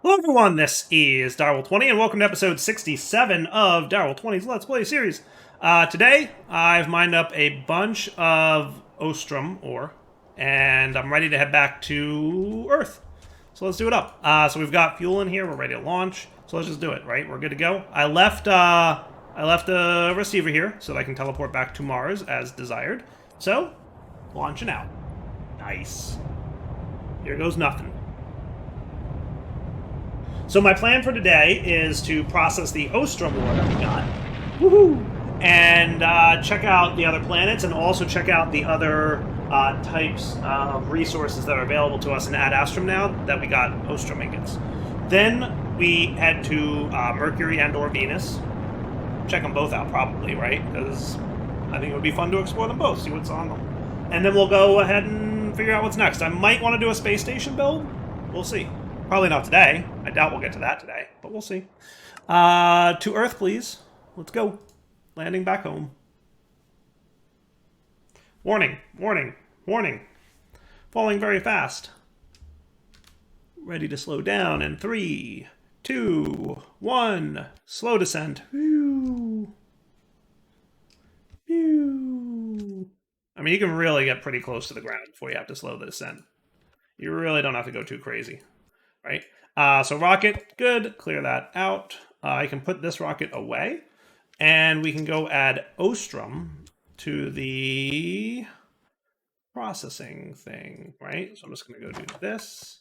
Hello everyone, this is Darwell20 and welcome to episode 67 of Darwell20's Let's Play series. Today, I've mined up a bunch of Ostrom ore, and I'm ready to head back to Earth. So let's do it up. So we've got fuel in here, we're ready to launch, so let's just do it, right? We're good to go. I left a receiver here so that I can teleport back to Mars as desired. So, launching out. Nice. Here goes nothing. So my plan for today is to process the Ostrom ore that we got, woohoo, and check out the other planets, and also check out the other types of resources that are available to us in Ad Astrum now that we got Ostrom ingots. Then we head to Mercury and/or Venus. Check them both out, probably, right? Because I think it would be fun to explore them both, see what's on them. And then we'll go ahead and figure out what's next. I might want to do a space station build. We'll see. Probably not today. I doubt we'll get to that today, but we'll see. To Earth, please. Let's go. Landing back home. Warning, warning, warning. Falling very fast. Ready to slow down in 3, 2, 1. Slow descent. Whew. Whew. I mean, you can really get pretty close to the ground before you have to slow the descent. You really don't have to go too crazy. Right? So rocket, good. Clear that out. I can put this rocket away. And we can go add Ostrom to the processing thing, right? So I'm just going to go do this.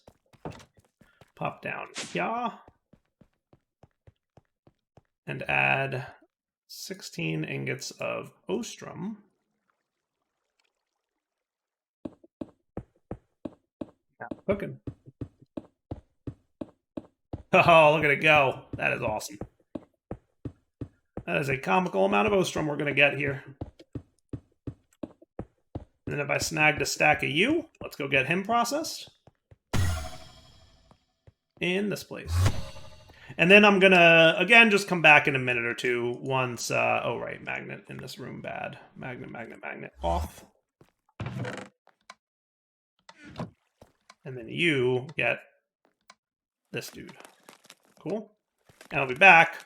Pop down here. And add 16 ingots of Ostrom. Now cooking. Oh, look at it go. That is awesome. That is a comical amount of Ostrom we're going to get here. And then if I snagged a stack of U, let's go get him processed. In this place. And then I'm going to, again, just come back in a minute or two once... oh, right, magnet in this room, bad. Magnet, magnet, magnet, off. And then you get this dude. Cool. And I'll be back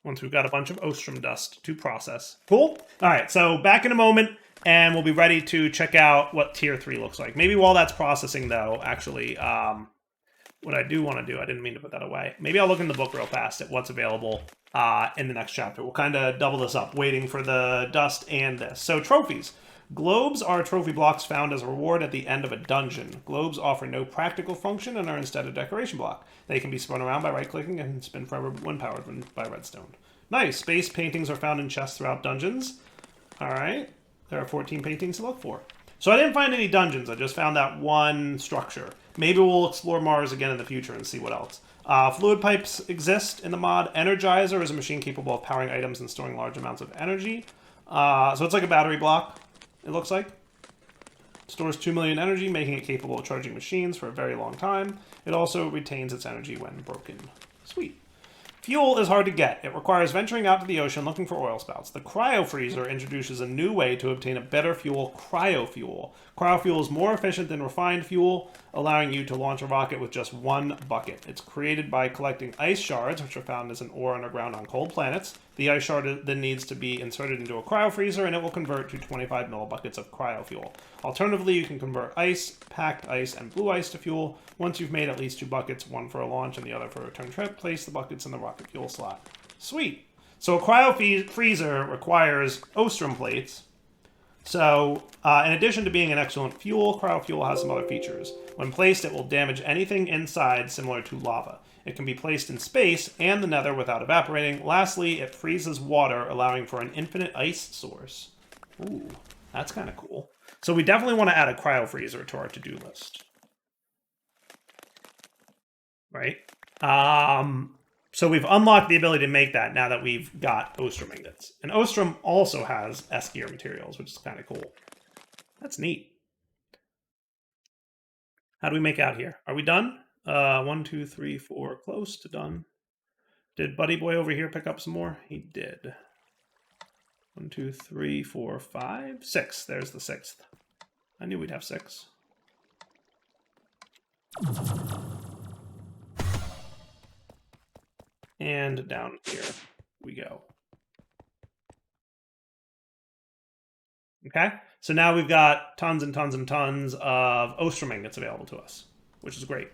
once we've got a bunch of Ostrom dust to process. Cool? All right, so back in a moment, and we'll be ready to check out what Tier 3 looks like. Maybe while that's processing, though, actually, what I do want to do, I didn't mean to put that away. Maybe I'll look in the book real fast at what's available in the next chapter. We'll kind of double this up, waiting for the dust and this. So, trophies. Globes are trophy blocks found as a reward at the end of a dungeon. Globes offer no practical function and are instead a decoration block. They can be spun around by right-clicking and spin forever when powered by redstone. Nice! Space paintings are found in chests throughout dungeons. Alright. There are 14 paintings to look for. So I didn't find any dungeons, I just found that one structure. Maybe we'll explore Mars again in the future and see what else. Fluid pipes exist in the mod. Energizer is a machine capable of powering items and storing large amounts of energy. So it's like a battery block. It looks like. It stores 2 million energy, making it capable of charging machines for a very long time. It also retains its energy when broken. Sweet. Fuel is hard to get. It requires venturing out to the ocean looking for oil spouts. The cryofreezer introduces a new way to obtain a better fuel, cryofuel. Cryofuel is more efficient than refined fuel, allowing you to launch a rocket with just one bucket. It's created by collecting ice shards, which are found as an ore underground on cold planets. The ice shard then needs to be inserted into a cryofreezer, and it will convert to 25 millibuckets of cryofuel. Alternatively, you can convert ice, packed ice, and blue ice to fuel. Once you've made at least 2 buckets, one for a launch and the other for a return trip, place the buckets in the rocket fuel slot. Sweet. So a cryofreezer requires Ostrom plates. So, in addition to being an excellent fuel, cryofuel has some other features. When placed, it will damage anything inside, similar to lava. It can be placed in space and the nether without evaporating. Lastly, it freezes water, allowing for an infinite ice source. Ooh, that's kind of cool. So we definitely want to add a cryofreezer to our to-do list. Right? So we've unlocked the ability to make that now that we've got Ostrom ingots. And Ostrom also has S-gear materials, which is kind of cool. That's neat. How do we make out here? Are we done? 1, 2, 3, 4, close to done. Did Buddy Boy over here pick up some more? He did. 1, 2, 3, 4, 5, 6. There's the 6th. I knew we'd have 6. And down here we go. Okay, so now we've got tons and tons and tons of Ostrom ingots available to us, which is great.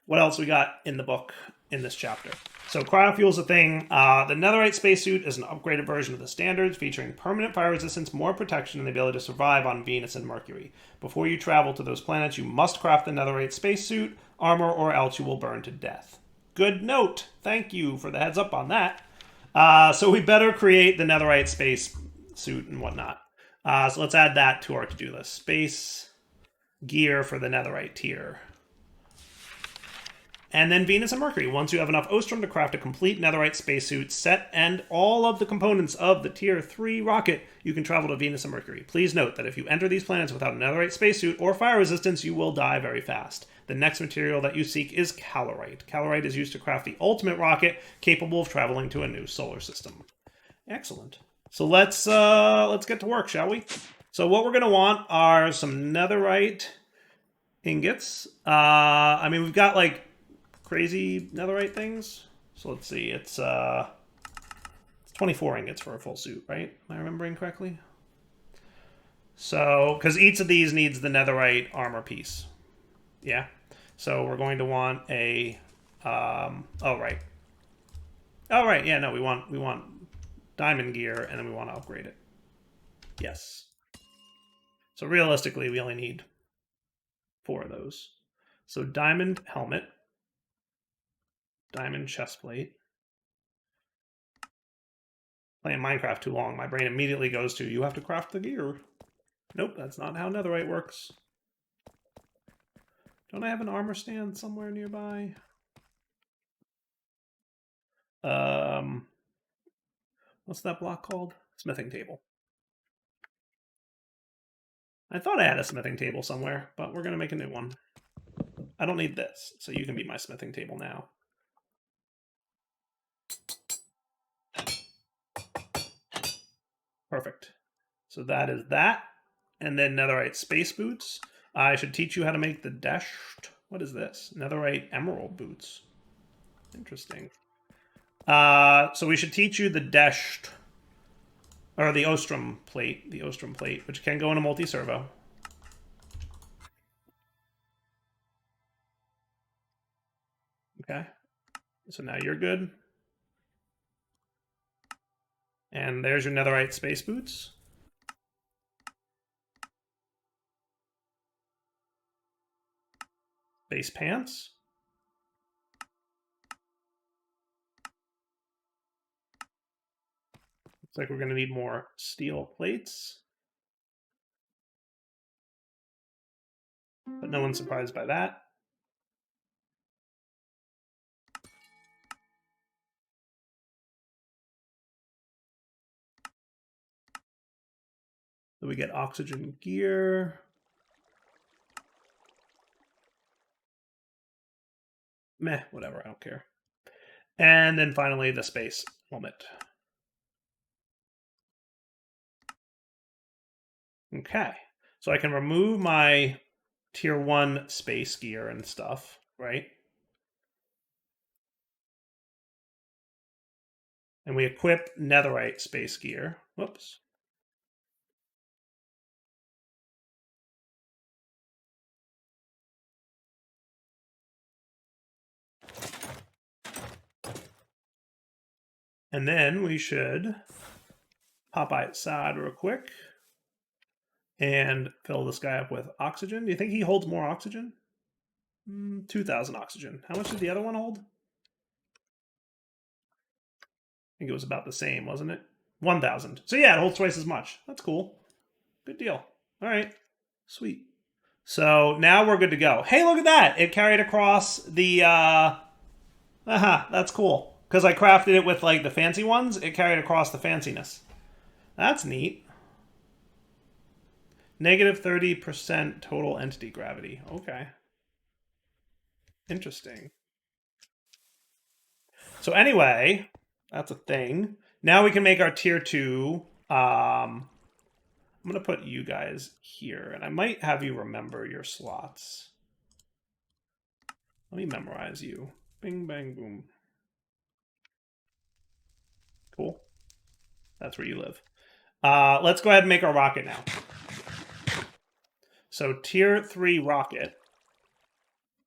What else we got in the book in this chapter? So cryofuel's a thing. The netherite spacesuit is an upgraded version of the standards, featuring permanent fire resistance, more protection, and the ability to survive on Venus and Mercury. Before you travel to those planets, you must craft the netherite spacesuit armor, or else you will burn to death. Good note. Thank you for the heads up on that. So we better create the netherite space suit and whatnot. So let's add that to our to-do list. Space gear for the netherite tier. And then Venus and Mercury. Once you have enough Ostrom to craft a complete netherite spacesuit set and all of the components of the tier 3 rocket, you can travel to Venus and Mercury. Please note that if you enter these planets without a netherite spacesuit or fire resistance, you will die very fast. The next material that you seek is calorite. Calorite is used to craft the ultimate rocket capable of traveling to a new solar system. Excellent. So let's get to work, shall we? So what we're going to want are some netherite ingots. I mean, we've got like crazy netherite things. So let's see. It's 24 ingots for a full suit, right? Am I remembering correctly? So, because each of these needs the netherite armor piece. Yeah. So we're going to want a. Oh right. Oh right. Yeah. No, we want diamond gear, and then we want to upgrade it. Yes. So realistically, we only need 4 of those. So diamond helmet, diamond chestplate. Playing Minecraft too long, my brain immediately goes to, you have to craft the gear. Nope, that's not how netherite works. Don't I have an armor stand somewhere nearby? What's that block called? Smithing table. I thought I had a smithing table somewhere, but we're going to make a new one. I don't need this, so you can be my smithing table now. Perfect. So that is that. And then netherite space boots. I should teach you how to make the dashed. What is this? Netherite emerald boots. Interesting. So we should teach you the dashed, or the Ostrom plate, which can go in a multi-servo. Okay. So now you're good. And there's your netherite space boots. Base pants. Looks like we're going to need more steel plates. But no one's surprised by that. So we get oxygen gear. Meh, whatever, I don't care. And then finally the space helmet. Okay, so I can remove my tier 1 space gear and stuff, right? And we equip netherite space gear. Whoops. And then we should pop outside real quick and fill this guy up with oxygen. Do you think he holds more oxygen? 2,000 oxygen. How much did the other one hold? I think it was about the same, wasn't it? 1,000. So yeah, it holds twice as much. That's cool. Good deal. All right. Sweet. So now we're good to go. Hey, look at that. It carried across the... that's cool. Because I crafted it with like the fancy ones, it carried across the fanciness. That's neat. Negative 30% total entity gravity. Okay. Interesting. So anyway, that's a thing. Now we can make our tier 2. I'm going to put you guys here, and I might have you remember your slots. Let me memorize you. Bing, bang, boom. Cool. That's where you live. Let's go ahead and make our rocket now. So tier 3 rocket.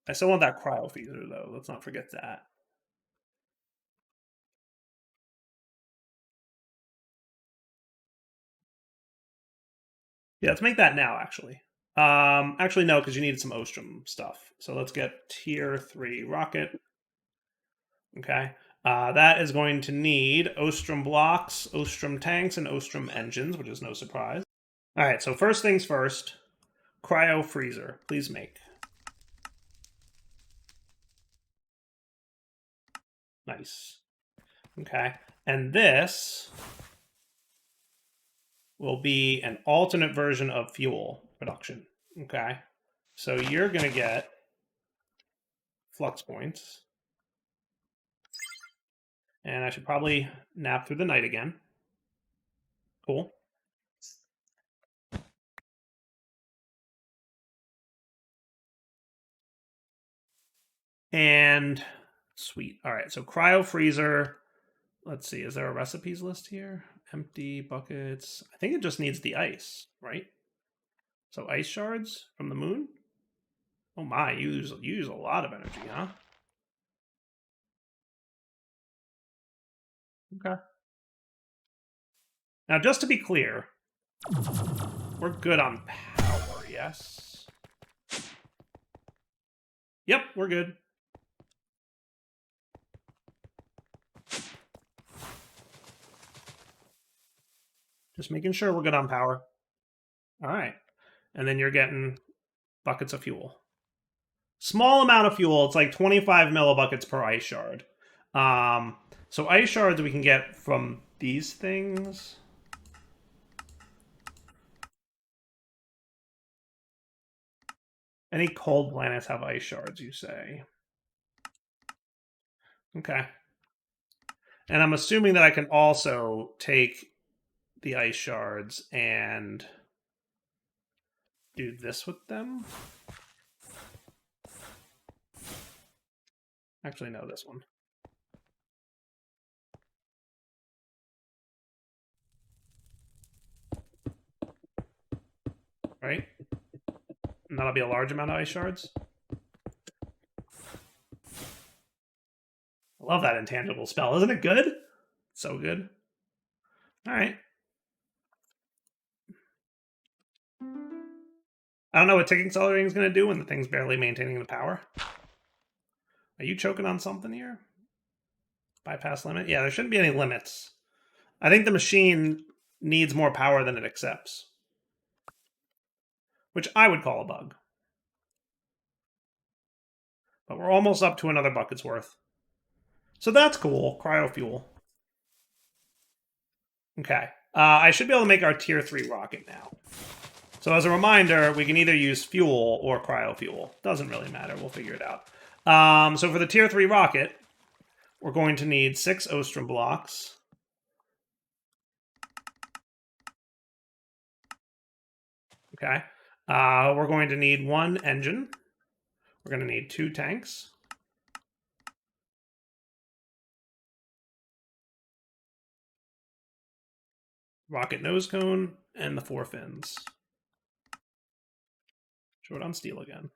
I still want that cryo freezer though. Let's not forget that. Yeah, let's make that now, actually. Actually, no, because you needed some Ostrom stuff. So let's get tier 3 rocket. Okay. That is going to need Ostrom blocks, Ostrom tanks, and Ostrom engines, which is no surprise. All right, so first things first, cryo freezer. Please make. Nice. Okay. And this will be an alternate version of fuel production. Okay. So you're going to get flux points. And I should probably nap through the night again. Cool. And sweet. All right, so cryo freezer. Let's see, is there a recipes list here? Empty buckets. I think it just needs the ice, right? So ice shards from the moon? Oh my, you use a lot of energy, huh? Okay. Now, just to be clear, we're good on power, yes? Yep, we're good. Just making sure we're good on power. All right. And then you're getting buckets of fuel. Small amount of fuel. It's like 25 millibuckets per ice shard. So ice shards we can get from these things. Any cold planets have ice shards, you say? Okay. And I'm assuming that I can also take the ice shards and do this with them. Actually, no, this one. Right? And that'll be a large amount of ice shards. I love that intangible spell. Isn't it good? So good. All right. I don't know what ticking accelerating is going to do when the thing's barely maintaining the power. Are you choking on something here? Bypass limit? Yeah, there shouldn't be any limits. I think the machine needs more power than it accepts, which I would call a bug. But we're almost up to another bucket's worth. So that's cool. Cryofuel. Okay. I should be able to make our tier 3 rocket now. So as a reminder, we can either use fuel or cryofuel. Doesn't really matter. We'll figure it out. So for the tier 3 rocket, we're going to need 6 Ostrom blocks. Okay. We're going to need 1 engine. We're going to need 2 tanks. Rocket nose cone, and the 4 fins. Short on steel again.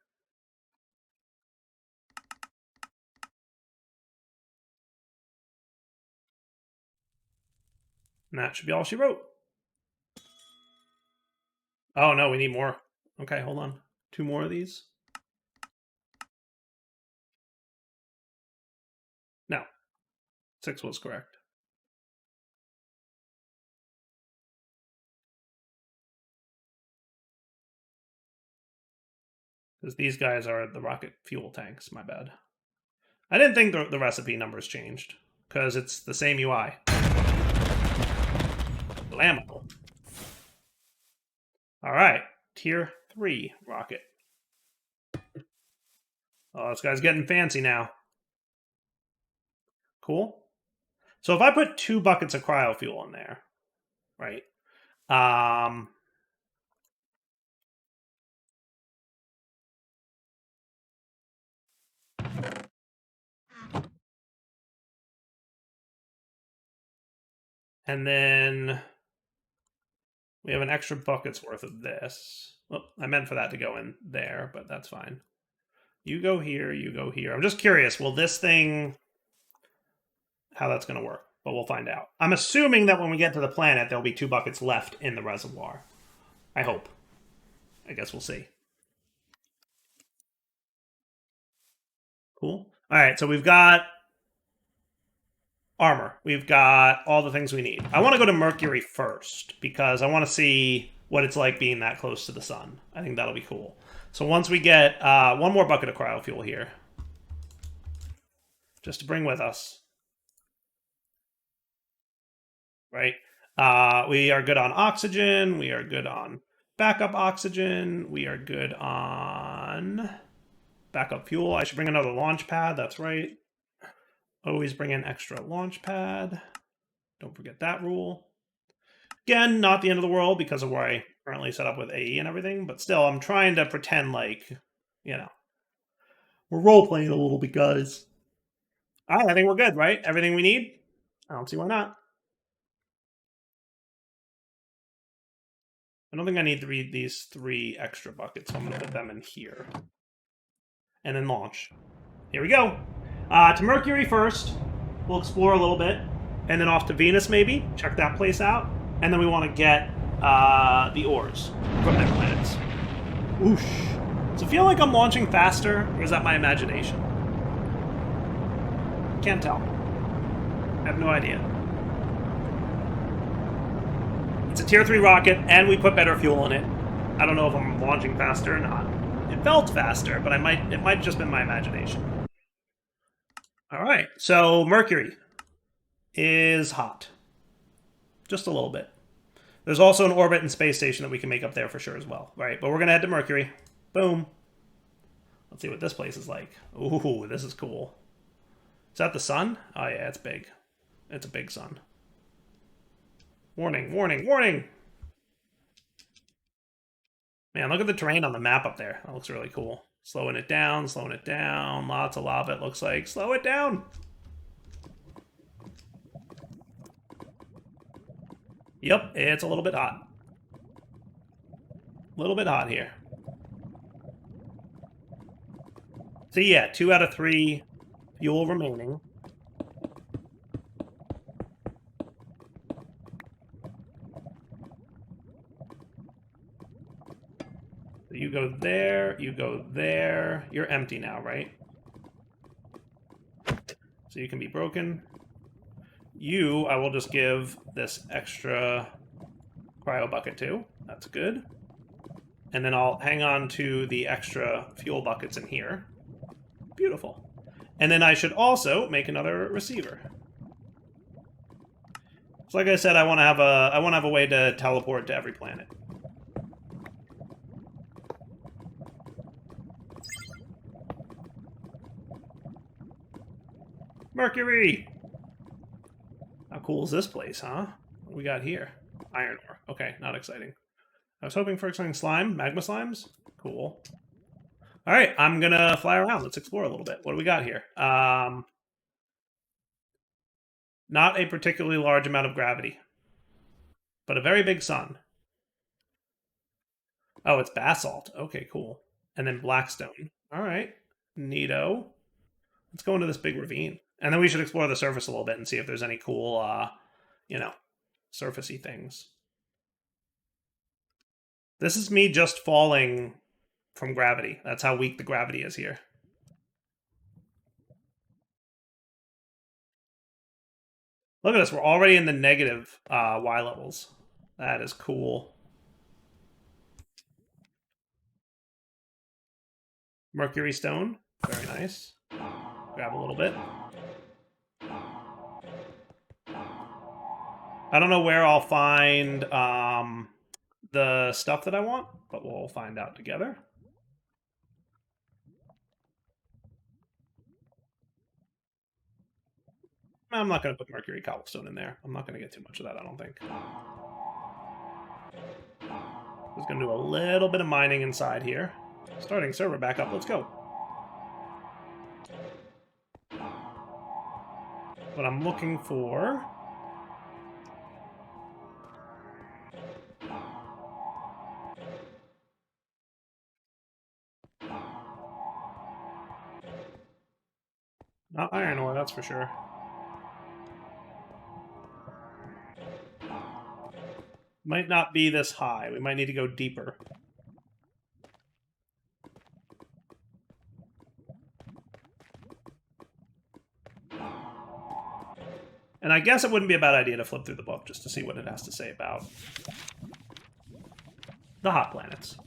And that should be all she wrote. Oh, no, we need more. Okay, hold on. 2 more of these. No. 6 was correct. Because these guys are the rocket fuel tanks, my bad. I didn't think the recipe numbers changed, because it's the same UI. Blammo. Alright, tier 3 rocket. Oh, this guy's getting fancy now. Cool. So if I put 2 buckets of cryo fuel in there, right? And then we have an extra bucket's worth of this. Well, I meant for that to go in there, but that's fine. You go here, you go here. I'm just curious, will this thing, how that's going to work, but we'll find out. I'm assuming that when we get to the planet, there'll be 2 buckets left in the reservoir. I hope. I guess we'll see. Cool. All right, so we've got armor. We've got all the things we need. I want to go to Mercury first because I want to see what it's like being that close to the sun. I think that'll be cool. So once we get 1 more bucket of cryofuel here, just to bring with us, right? We are good on oxygen. We are good on backup oxygen. We are good on backup fuel. I should bring another launch pad. That's right. Always bring an extra launch pad. Don't forget that rule. Again, not the end of the world because of where I currently set up with AE and everything, but still, I'm trying to pretend like, you know, we're role-playing a little bit, guys. All right, I think we're good, right? Everything we need? I don't see why not. I don't think I need these 3 extra buckets, so I'm going to put them in here. And then launch. Here we go. To Mercury first. We'll explore a little bit. And then off to Venus, maybe. Check that place out. And then we want to get the ores from their planets. Oosh. Does it feel like I'm launching faster, or is that my imagination? Can't tell. I have no idea. It's a tier 3 rocket, and we put better fuel in it. I don't know if I'm launching faster or not. It felt faster, but it might just been my imagination. All right, so Mercury is hot. Just a little bit. There's also an orbit and space station that we can make up there for sure as well, right? But we're going to head to Mercury. Boom. Let's see what this place is like. Ooh, this is cool. Is that the sun? Oh, yeah, it's big. It's a big sun. Warning, warning, warning! Man, look at the terrain on the map up there. That looks really cool. Slowing it down, slowing it down. Lots of lava, it looks like. Slow it down! Yep, it's a little bit hot. A little bit hot here. So yeah, 2 out of 3 fuel remaining. So you go there, you go there. You're empty now, right? So you can be broken. You, I will just give this extra cryo bucket to. That's good. And then I'll hang on to the extra fuel buckets in here. Beautiful. And then I should also make another receiver. So like I said, I want to have a way to teleport to every planet. Mercury! How cool is this place, huh? What do we got here? Iron ore. Okay, not exciting. I was hoping for exciting slime. Magma slimes? Cool. All right, I'm going to fly around. Let's explore a little bit. What do we got here? Not a particularly large amount of gravity, but a very big sun. Oh, it's basalt. Okay, cool. And then blackstone. All right. Neato. Let's go into this big ravine. And then we should explore the surface a little bit and see if there's any cool, you know, surfacey things. This is me just falling from gravity. That's how weak the gravity is here. Look at us. We're already in the negative Y levels. That is cool. Mercury stone. Very nice. Grab a little bit. I don't know where I'll find the stuff that I want, but we'll find out together. I'm not going to put mercury cobblestone in there. I'm not going to get too much of that, I don't think. Just going to do a little bit of mining inside here. Starting server back up. Let's go. What I'm looking for iron ore, that's for sure. Might not be this high. We might need to go deeper. And I guess it wouldn't be a bad idea to flip through the book just to see what it has to say about the hot planets.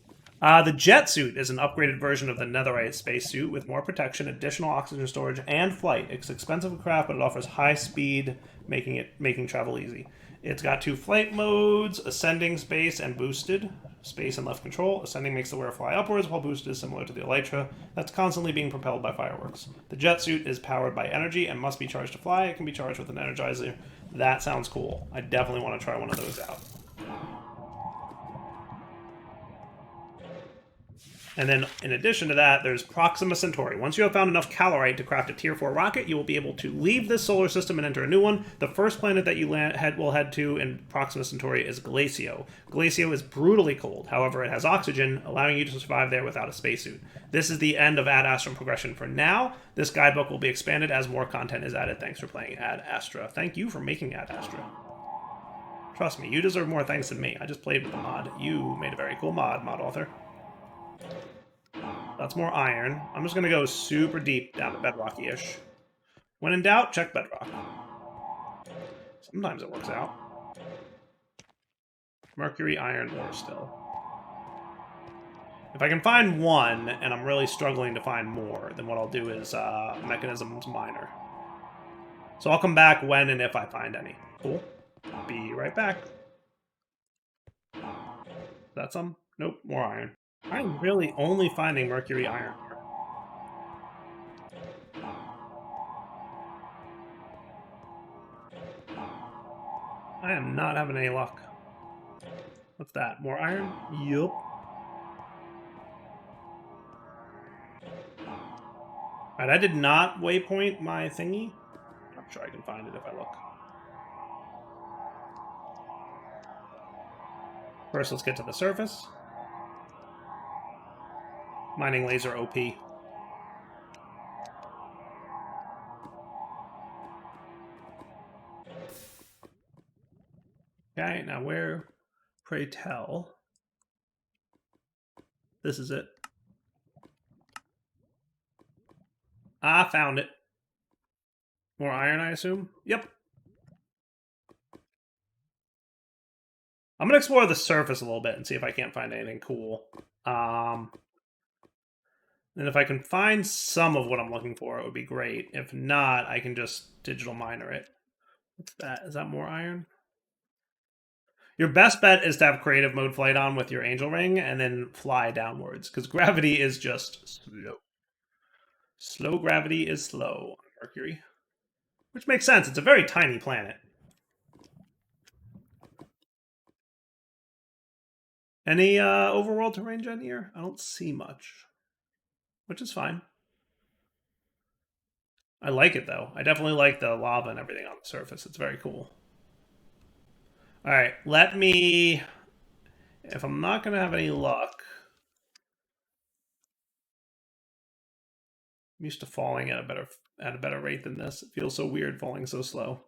The jet suit is an upgraded version of the netherite spacesuit with more protection, additional oxygen storage, and flight. It's expensive to craft, but it offers high speed, making travel easy. It's got 2 flight modes: ascending, space, and boosted. Space and left control. Ascending makes the wearer fly upwards, while boosted is similar to the elytra that's constantly being propelled by fireworks. The jet suit is powered by energy and must be charged to fly. It can be charged with an energizer. That sounds cool. I definitely want to try one of those out. And then, in addition to that, there's Proxima Centauri. Once you have found enough calorite to craft a Tier 4 rocket, you will be able to leave this solar system and enter a new one. The first planet that you will head to in Proxima Centauri is Glacio. Glacio is brutally cold. However, it has oxygen, allowing you to survive there without a spacesuit. This is the end of Ad Astra progression for now. This guidebook will be expanded as more content is added. Thanks for playing Ad Astra. Thank you for making Ad Astra. Trust me, you deserve more thanks than me. I just played with the mod. You made a very cool mod author. That's more iron. I'm just going to go super deep down to bedrocky-ish. When in doubt, check bedrock. Sometimes it works out. Mercury, iron ore still. If I can find one, and I'm really struggling to find more, then what I'll do is mechanisms miner. So I'll come back when and if I find any. Cool. Be right back. Is that some? Nope, more iron. I'm really only finding Mercury iron ore. I am not having any luck. What's that? More iron? Yup. Alright, I did not waypoint my thingy. I'm sure I can find it if I look. First, let's get to the surface. Mining laser OP. Okay, now where, pray tell? This is it. Ah, found it. More iron, I assume? Yep. I'm going to explore the surface a little bit and see if I can't find anything cool. And if I can find some of what I'm looking for, it would be great. If not, I can just digital miner it. What's that? Is that more iron? Your best bet is to have creative mode flight on with your angel ring and then fly downwards, because gravity is just slow. Slow gravity is slow on Mercury. Which makes sense. It's a very tiny planet. Any overworld terrain gen here? I don't see much. Which is fine. I like it, though. I definitely like the lava and everything on the surface. It's very cool. Alright, let me... If I'm not going to have any luck... I'm used to falling at a better rate than this. It feels so weird falling so slow.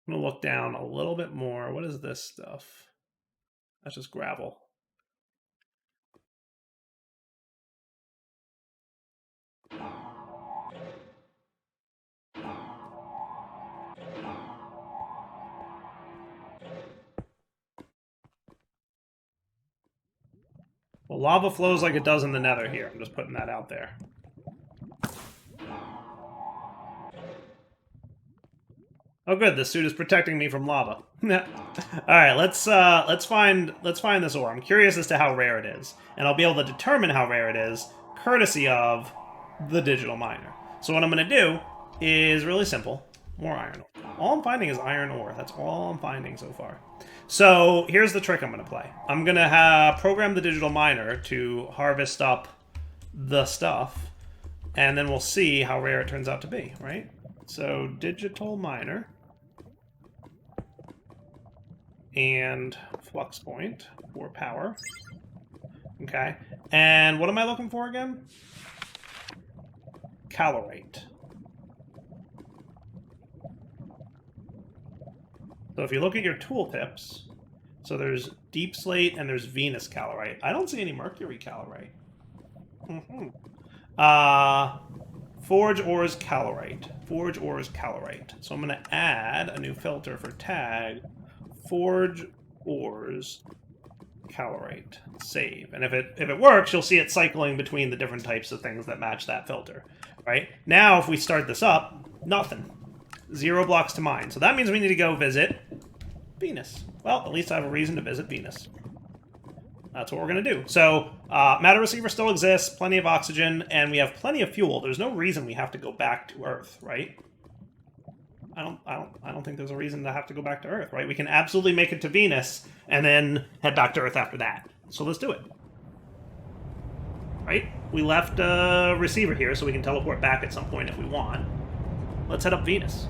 I'm going to look down a little bit more. What is this stuff? That's just gravel. Well, lava flows like it does in the nether here. I'm just putting that out there. Oh, good. This suit is protecting me from lava. All right, let's find this ore. I'm curious as to how rare it is, and I'll be able to determine how rare it is courtesy of the digital miner. So what I'm going to do is really simple. More iron ore. All I'm finding is iron ore. That's all I'm finding so far. So here's the trick I'm going to play. I'm going to program the digital miner to harvest up the stuff, and then we'll see how rare it turns out to be, right? So digital miner and flux point for power. Okay. And what am I looking for again? calorite. So if you look at your tooltips, so there's deep slate and there's Venus calorite. I don't see any Mercury calorite. Forge ores calorite. Forge ores calorite. So I'm going to add a new filter for tag forge ores calorite. Save. And if it works, you'll see it cycling between the different types of things that match that filter. Right? Now, if we start this up, nothing. 0 blocks to mine. So that means we need to go visit Venus. Well, at least I have a reason to visit Venus. That's what we're going to do. So, matter receiver still exists, plenty of oxygen, and we have plenty of fuel. There's no reason we have to go back to Earth, right? I don't think there's a reason to have to go back to Earth, right? We can absolutely make it to Venus and then head back to Earth after that. So let's do it. Right? We left a receiver here so we can teleport back at some point if we want. Let's head up Venus.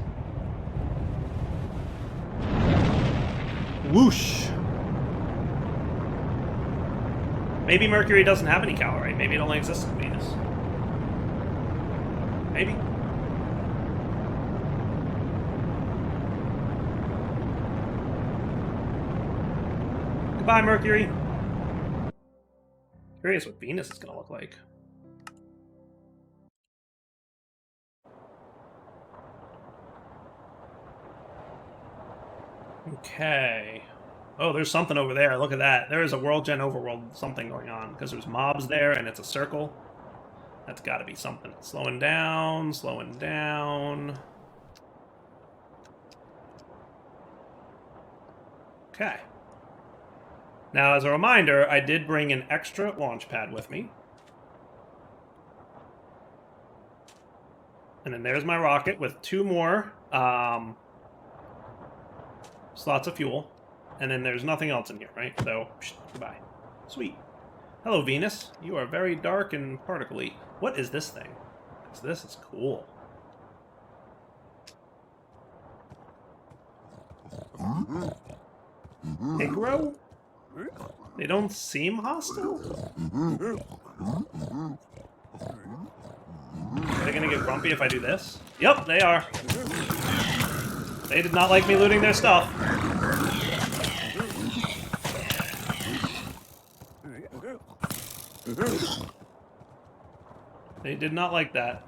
Whoosh! Maybe Mercury doesn't have any calorite. Maybe it only exists on Venus. Maybe. Goodbye, Mercury. Curious what Venus is going to look like. Okay. Oh, there's something over there. Look at that. There is a World Gen Overworld something going on, because there's mobs there, and it's a circle. That's got to be something. Slowing down, slowing down. Okay. Now, as a reminder, I did bring an extra launch pad with me. And then there's my rocket with 2 more slots of fuel. And then there's nothing else in here, right? So, goodbye. Sweet. Hello, Venus. You are very dark and particle-y. What is this thing? This is cool. Hey, Grow? They don't seem hostile? Are they gonna get grumpy if I do this? Yep, they are. They did not like me looting their stuff. They did not like that.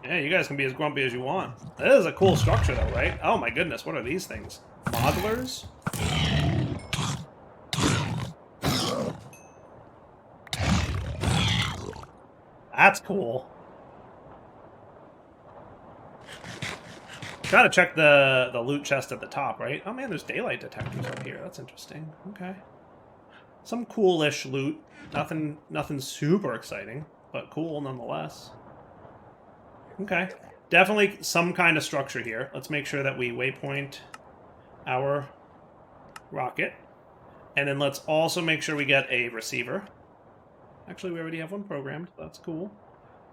Yeah, you guys can be as grumpy as you want. That is a cool structure, though, right? Oh my goodness, what are these things? Modelers? That's cool. Gotta check the loot chest at the top, right? Oh man, there's daylight detectors up here. That's interesting. Okay. Some coolish loot. Nothing super exciting, but cool nonetheless. Okay. Definitely some kind of structure here. Let's make sure that we waypoint our rocket. And then let's also make sure we get a receiver. Actually, we already have one programmed. That's cool.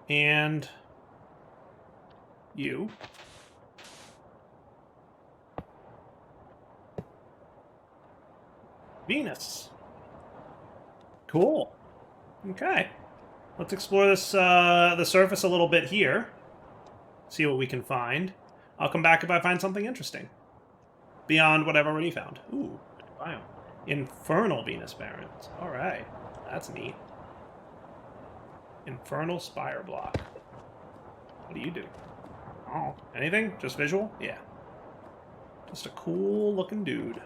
And you. Venus. Cool. Okay. Let's explore this the surface a little bit here. See what we can find. I'll come back if I find something interesting. Beyond what I've already found. Ooh, biome. Infernal Venus Barrens. Alright. That's neat. Infernal Spire Block. What do you do? Oh, anything? Just visual? Yeah. Just a cool looking dude.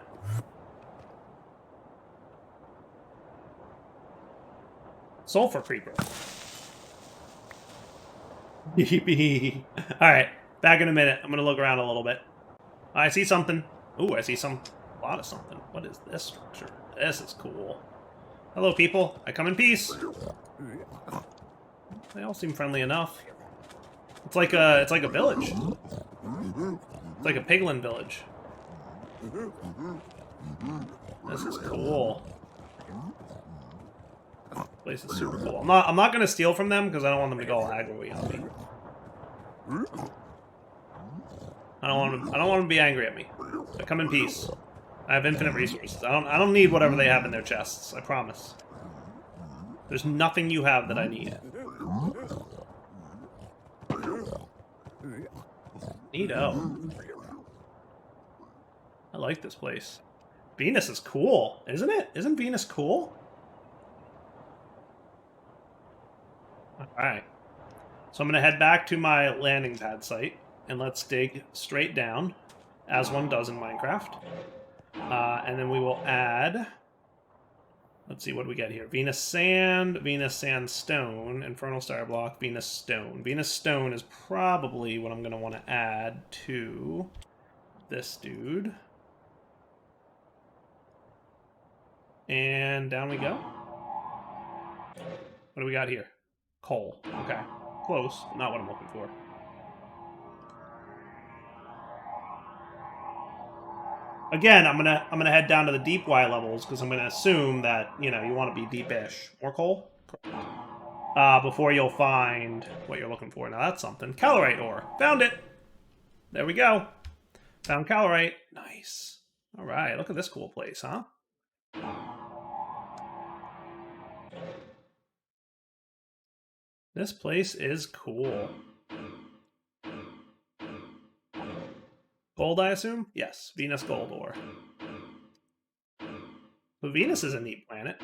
Sulfur Creeper. Alright, back in a minute. I'm gonna look around a little bit. I see something. Ooh, I see a lot of something. What is this structure? This is cool. Hello, people. I come in peace. They all seem friendly enough. It's like a village. It's like a piglin village. This is cool. This place is super cool. I'm not gonna steal from them because I don't want them to go all aggro on me. I don't want them to be angry at me. I come in peace. I have infinite resources. I don't need whatever they have in their chests. I promise. There's nothing you have that I need. Neato. I like this place. Venus is cool, isn't it? Isn't Venus cool? Alright. So I'm going to head back to my landing pad site, and let's dig straight down, as one does in Minecraft. And then we will add... Let's see, what do we get here? Venus sand, Venus sandstone, infernal star block, Venus stone. Venus stone is probably what I'm going to want to add to this dude. And down we go. What do we got here? Coal. Okay. Close, but not what I'm looking for. Again, I'm gonna head down to the deep Y levels because I'm gonna assume that, you know, you want to be deep-ish. More coal? Before you'll find what you're looking for. Now that's something. Calorite ore. Found it! There we go. Found calorite. Nice. Alright, look at this cool place, huh? This place is cool. Gold, I assume? Yes, Venus gold ore. But Venus is a neat planet.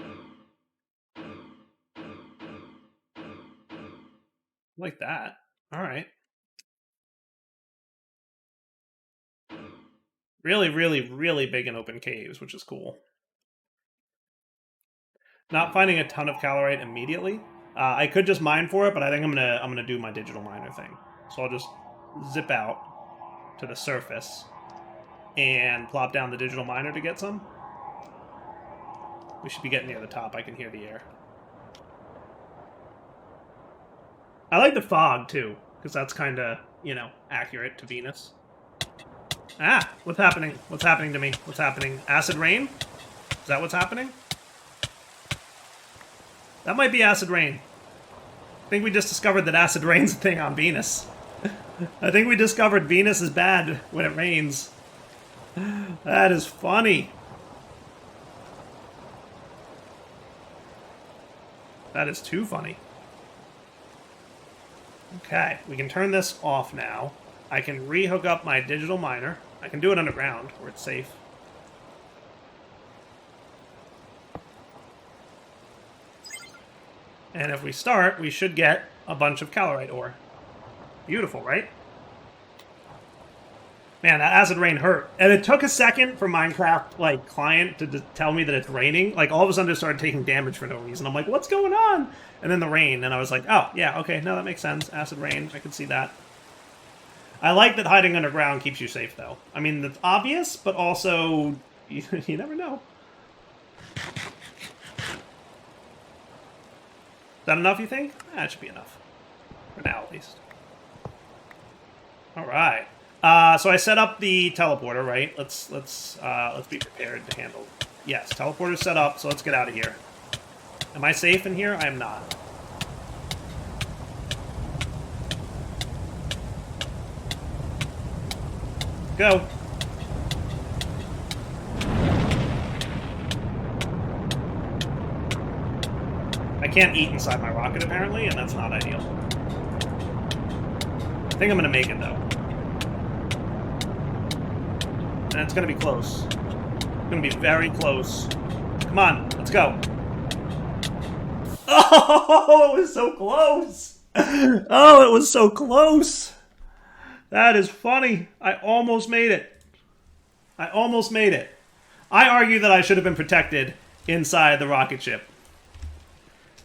Like that. Alright. Really, really, really big and open caves, which is cool. Not finding a ton of calorite immediately. I could just mine for it, but I think I'm gonna do my digital miner thing. So I'll just zip out to the surface and plop down the digital miner to get some. We should be getting near the top. I can hear the air. I like the fog, too, because that's kind of, you know, accurate to Venus. Ah! What's happening? What's happening to me? What's happening? Acid rain? Is that what's happening? That might be acid rain. I think we just discovered that acid rain's a thing on Venus. I think we discovered Venus is bad when it rains. That is funny. That is too funny. Okay, we can turn this off now. I can re-hook up my digital miner. I can do it underground, where it's safe. And if we start, we should get a bunch of calorite ore. Beautiful, right? Man, that acid rain hurt. And it took a second for Minecraft, like, client to tell me that it's raining. Like, all of a sudden it started taking damage for no reason. I'm like, what's going on? And then the rain, and I was like, oh, yeah, okay, no, that makes sense. Acid rain, I can see that. I like that hiding underground keeps you safe, though. I mean, it's obvious, but also, you never know. Is that enough, you think? That should be enough. For now, at least. Alright. So I set up the teleporter, right? Let's be prepared to handle. Yes, teleporter's set up, so let's get out of here. Am I safe in here? I am not. Go. I can't eat inside my rocket, apparently, and that's not ideal. I think I'm gonna make it, though. And it's gonna be close. It's gonna be very close. Come on, let's go. Oh, it was so close! Oh, it was so close! That is funny. I almost made it. I almost made it. I argue that I should have been protected inside the rocket ship.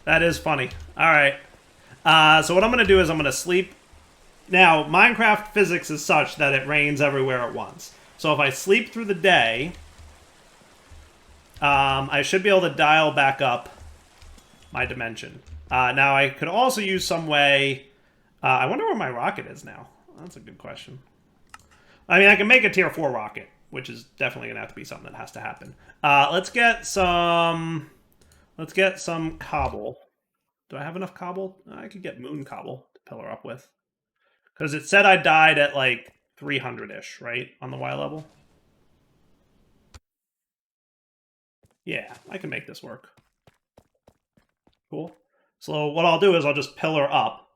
That is funny. Alright. So what I'm going to do is I'm going to sleep. Now, Minecraft physics is such that it rains everywhere at once. So if I sleep through the day, I should be able to dial back up my dimension. Now, I could also use some way... I wonder where my rocket is now. That's a good question. I mean, I can make a tier 4 rocket, which is definitely going to have to be something that has to happen. Let's get some cobble. Do I have enough cobble? I could get moon cobble to pillar up with. Because it said I died at, like, 300-ish, right? On the Y level? Yeah, I can make this work. Cool. So what I'll do is I'll just pillar up,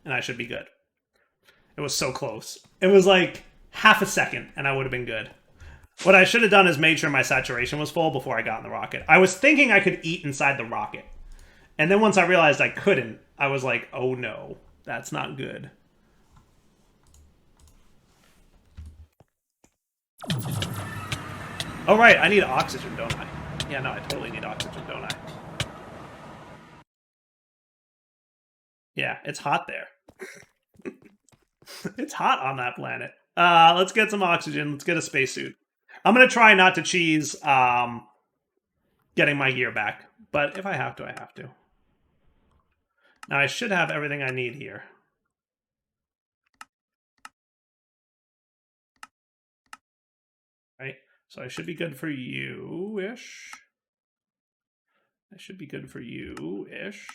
and I should be good. It was so close. It was like half a second, and I would have been good. What I should have done is made sure my saturation was full before I got in the rocket. I was thinking I could eat inside the rocket. And then once I realized I couldn't, I was like, oh no, that's not good. Oh right, I need oxygen, don't I? Yeah, no, I totally need oxygen, don't I? Yeah, it's hot there. It's hot on that planet. Let's get some oxygen. Let's get a spacesuit. I'm gonna try not to cheese getting my gear back, but if I have to, I have to. Now I should have everything I need here. Right? So I should be good for you-ish. I should be good for you-ish.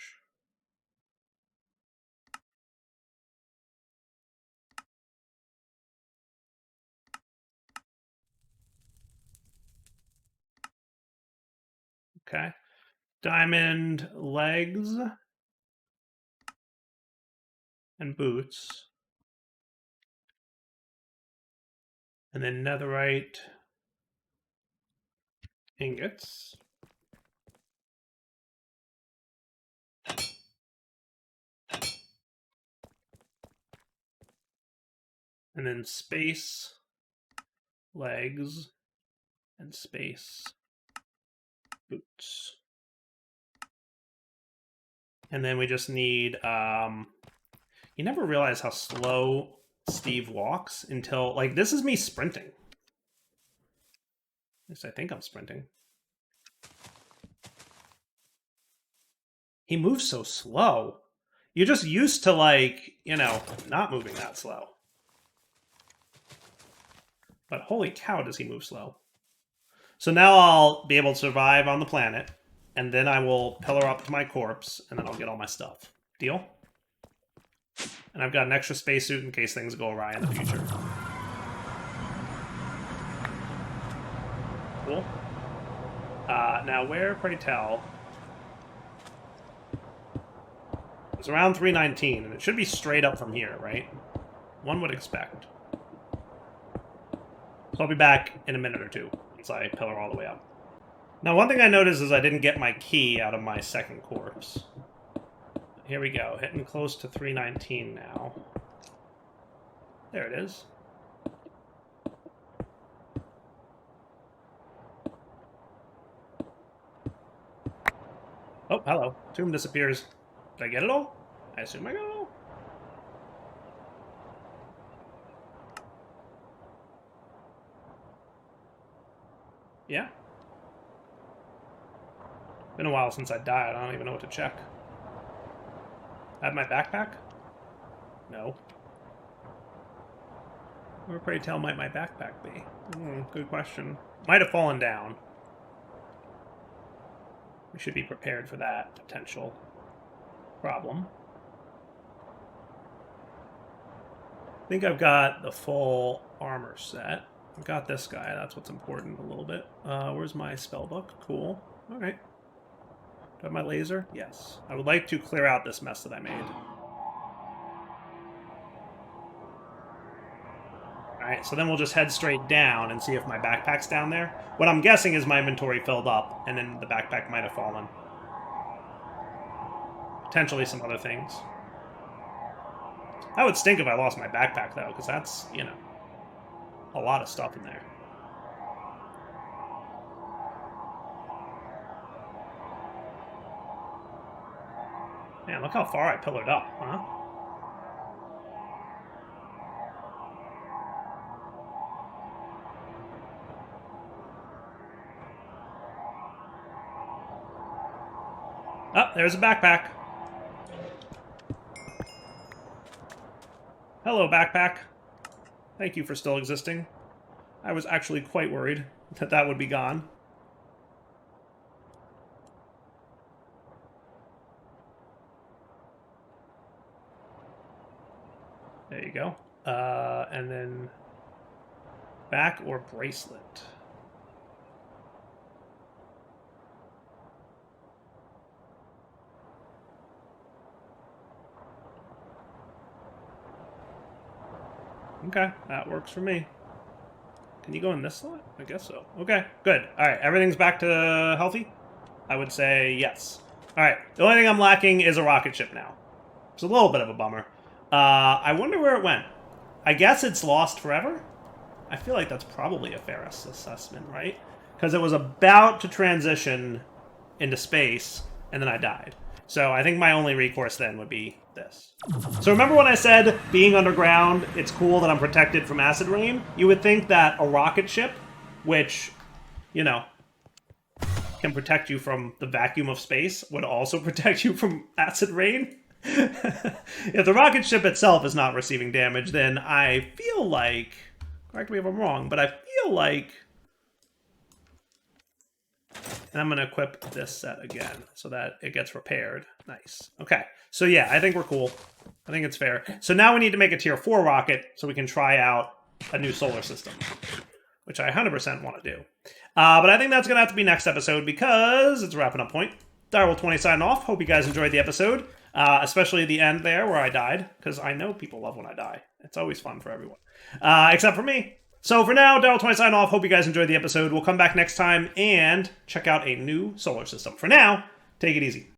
Okay. Diamond legs and boots. And then netherite ingots. And then space legs and space boots. And then we just need you never realize how slow Steve walks until like this is me sprinting. At least I think I'm sprinting. He moves so slow. You're just used to like, you know, not moving that slow. But holy cow, does he move slow. So now I'll be able to survive on the planet, and then I will pillar up to my corpse, and then I'll get all my stuff. Deal? And I've got an extra spacesuit in case things go awry in the future. Cool. Now where, pray tell? It's around 319, and it should be straight up from here, right? One would expect. So I'll be back in a minute or two once I pillar all the way up. Now, one thing I noticed is I didn't get my key out of my second corpse. Here we go, hitting close to 319 now. There it is. Oh, hello. Tomb disappears. Did I get it all? I assume I got it all. Yeah. Been a while since I died. I don't even know what to check. I have my backpack? No. Where, pray tell, might my backpack be? Good question. Might have fallen down. We should be prepared for that potential problem. I think I've got the full armor set. I've got this guy. That's what's important a little bit. Where's my spell book? Cool. All right. Do I have my laser? Yes. I would like to clear out this mess that I made. Alright, so then we'll just head straight down and see if my backpack's down there. What I'm guessing is my inventory filled up, and then the backpack might have fallen. Potentially some other things. That would stink if I lost my backpack, though, because that's, you know, a lot of stuff in there. Man, look how far I pillared up, huh? Oh, there's a backpack. Hello, backpack. Thank you for still existing. I was actually quite worried that that would be gone. There you go. And then back or bracelet. Okay, that works for me. Can you go in this slot? I guess so. Okay, good. All right, everything's back to healthy? I would say yes. All right, the only thing I'm lacking is a rocket ship now. It's a little bit of a bummer. I wonder where it went. I guess it's lost forever? I feel like that's probably a fair assessment, right? Because it was about to transition into space, and then I died. So I think my only recourse then would be this. So remember when I said being underground, it's cool that I'm protected from acid rain? You would think that a rocket ship, which, you know, can protect you from the vacuum of space, would also protect you from acid rain. If the rocket ship itself is not receiving damage, then I feel like, correct me if I'm wrong, but I feel like, and I'm going to equip this set again so that it gets repaired. Nice. Okay. So yeah, I think we're cool. I think it's fair. So now we need to make a tier 4 rocket so we can try out a new solar system, which I 100% want to do. But I think that's going to have to be next episode because it's a wrapping up point. Direwolf20 signing off. Hope you guys enjoyed the episode, especially the end there where I died, because I know people love when I die. It's always fun for everyone, except for me. So for now, Direwolf20 signing off. Hope you guys enjoyed the episode. We'll come back next time and check out a new solar system. For now, take it easy.